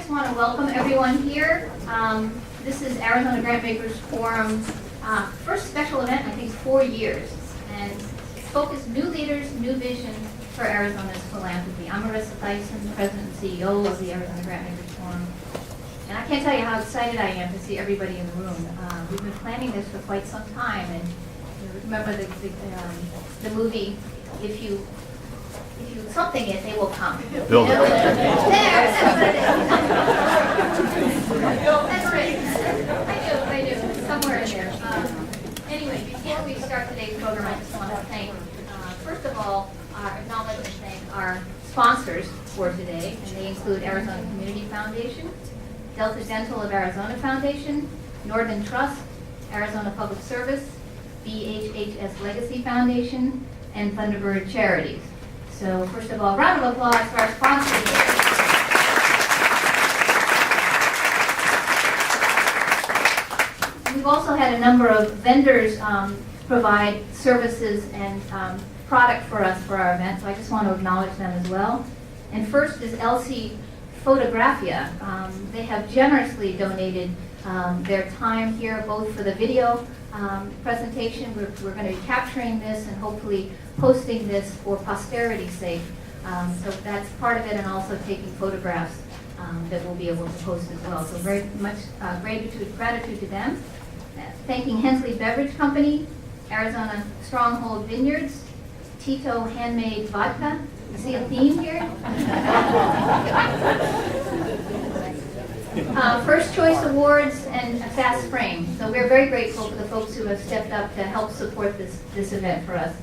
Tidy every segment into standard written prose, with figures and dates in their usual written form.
just want to welcome everyone here. This is Arizona Grantmakers Forum, first special event in I think 4 years, and it's focused new leaders, new vision for Arizona's philanthropy. I'm Marissa Thyssen, President and CEO of the Arizona Grantmakers Forum, and I can't tell you how excited I am to see everybody in the room. We've been planning this for quite some time, and you remember the movie, if you something it, they will come. Build it. There, that's what it is. That's right. I do. Somewhere in there. Anyway, before we start today's program, I just want to thank, first of all, acknowledge and thank our sponsors for today, and they include Arizona Community Foundation, Delta Dental of Arizona Foundation, Northern Trust, Arizona Public Service, BHHS Legacy Foundation, and Thunderbird Charities. So first of all, round of applause for our sponsors. We've also had a number of vendors provide services and product for us for our event, so I just want to acknowledge them as well. And first is LC Photographia. They have generously donated their time here, both for the video presentation. We're going to be capturing this and hopefully posting this for posterity's sake. So that's part of it, and also taking photographs that we'll be able to post as well. So very much gratitude to them. Thanking Hensley Beverage Company, Arizona Stronghold Vineyards, Tito Handmade Vodka. You see a theme here? First Choice Awards and Fast Frame. So we're very grateful for the folks who have stepped up to help support this event for us.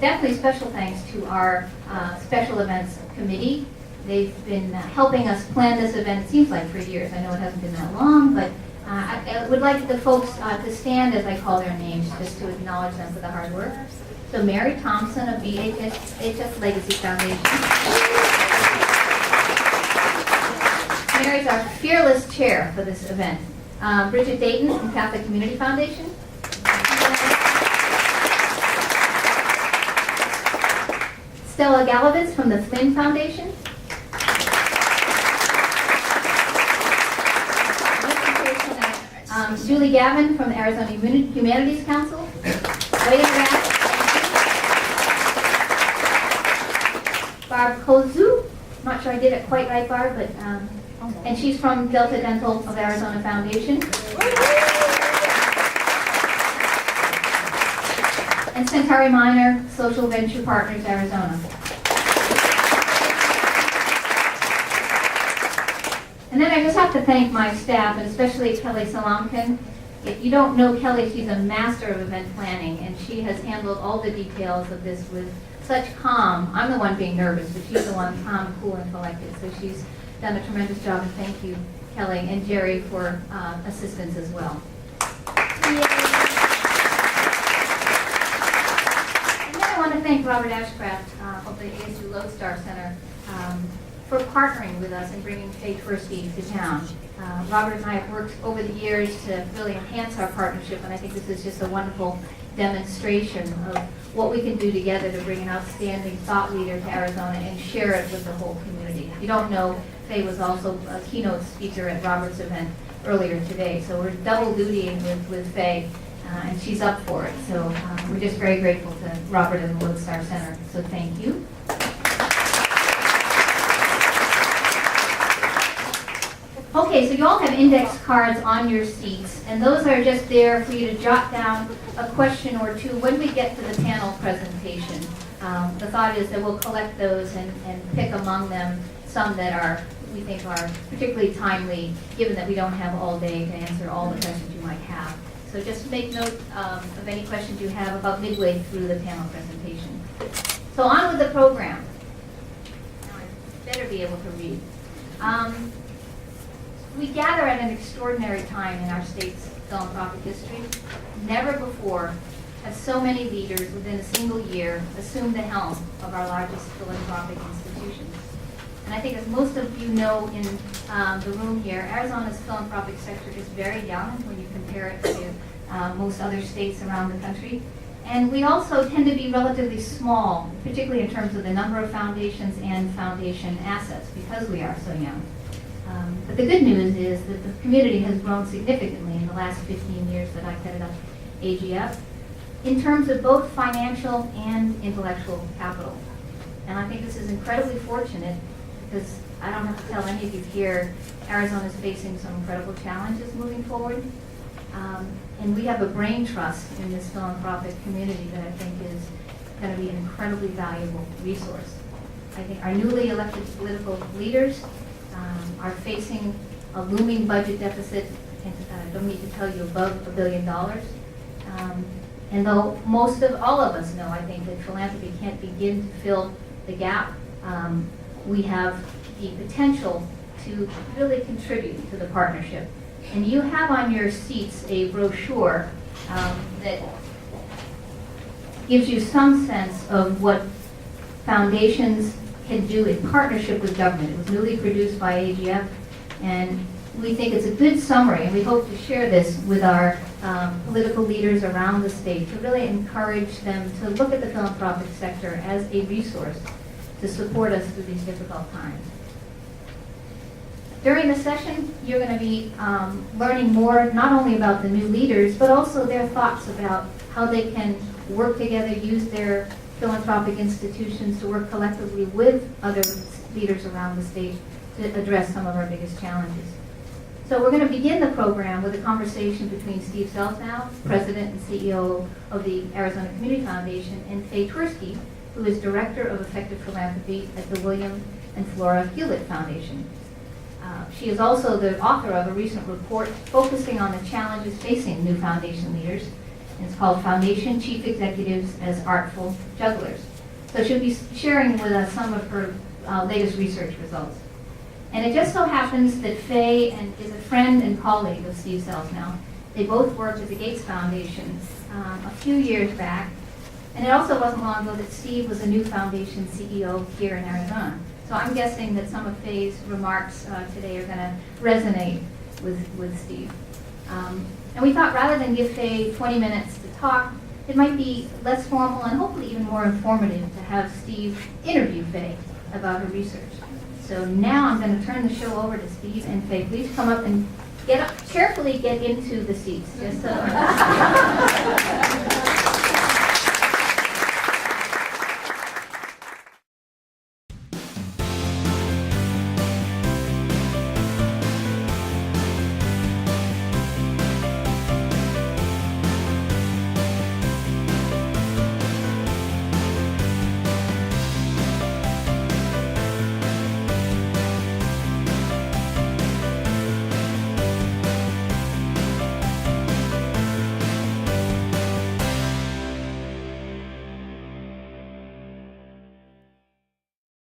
Definitely special thanks to our Special Events Committee. They've been helping us plan this event, it seems like for years. I know it hasn't been that long, but I would like the folks to stand as I call their names, just to acknowledge them for the hard work. So Mary Thompson of BHHS Legacy Foundation. Mary's our fearless chair for this event. Bridget Dayton from Catholic Community Foundation. Stella Galovitz from the Flynn Foundation. Julie Gavin from the Arizona Humanities Council. Way in the back. Barb Kozu. Not sure I did it quite right, Barb, but and she's from Delta Dental of Arizona Foundation. And Centauri Minor, Social Venture Partners, Arizona. And then I just have to thank my staff, and especially Kelly Salamkin. If you don't know Kelly, she's a master of event planning, and she has handled all the details of this with such calm. I'm the one being nervous, but she's the one calm, cool, and collected. So she's done a tremendous job, and thank you, Kelly, and Jerry for assistance as well. Yay. And then I want to thank Robert Ashcraft of the ASU Lodestar Center for partnering with us and bringing Faith First Aid to town. Robert and I have worked over the years to really enhance our partnership, and I think this is just a wonderful demonstration of what we can do together to bring an outstanding thought leader to Arizona and share it with the whole community. If you don't know, Faye was also a keynote speaker at Robert's event earlier today, so we're double dutying with Faye, and she's up for it. So we're just very grateful to Robert and the Lodestar Center, so thank you. Okay, so you all have index cards on your seats, and those are just there for you to jot down a question or two when we get to the panel presentation. The thought is that we'll collect those and pick among them some that we think are particularly timely, given that we don't have all day to answer all the questions you might have. So just make note of any questions you have about midway through the panel presentation. So on with the program. Now I better be able to read. We gather at an extraordinary time in our state's philanthropic history. Never before have so many leaders within a single year assumed the helm of our largest philanthropic institutions. And I think, as most of you know in the room here, Arizona's philanthropic sector is very young when you compare it to most other states around the country. And we also tend to be relatively small, particularly in terms of the number of foundations and foundation assets, because we are so young. But the good news is that the community has grown significantly in the last 15 years that I've headed up AGF in terms of both financial and intellectual capital. And I think this is incredibly fortunate because I don't have to tell any of you here, Arizona is facing some incredible challenges moving forward. And we have a brain trust in this philanthropic community that I think is going to be an incredibly valuable resource. I think our newly elected political leaders are facing a looming budget deficit, and I don't need to tell you, above $1 billion. And though most of all of us know, I think, that philanthropy can't begin to fill the gap, we have the potential to really contribute to the partnership. And you have on your seats a brochure that gives you some sense of what foundations can do in partnership with government. It was newly produced by AGF, and we think it's a good summary, and we hope to share this with our political leaders around the state to really encourage them to look at the philanthropic sector as a resource to support us through these difficult times. During the session, you're going to be learning more not only about the new leaders, but also their thoughts about how they can work together, use their philanthropic institutions to work collectively with other leaders around the state to address some of our biggest challenges. So we're going to begin the program with a conversation between Steve Selznow, President and CEO of the Arizona Community Foundation, and Faye Twersky, who is Director of Effective Philanthropy at the William and Flora Hewlett Foundation. She is also the author of a recent report focusing on the challenges facing new foundation leaders. And it's called Foundation Chief Executives as Artful Jugglers. So she'll be sharing with us some of her latest research results. And it just so happens that Faye is a friend and colleague of Steve Selznow. They both worked at the Gates Foundation a few years back. And it also wasn't long ago that Steve was a new foundation CEO here in Arizona. So I'm guessing that some of Faye's remarks today are going to resonate with Steve. And we thought rather than give Faye 20 minutes to talk, it might be less formal and hopefully even more informative to have Steve interview Faye about her research. So now I'm going to turn the show over to Steve and Faye. Please come up and carefully get into the seats. Just so.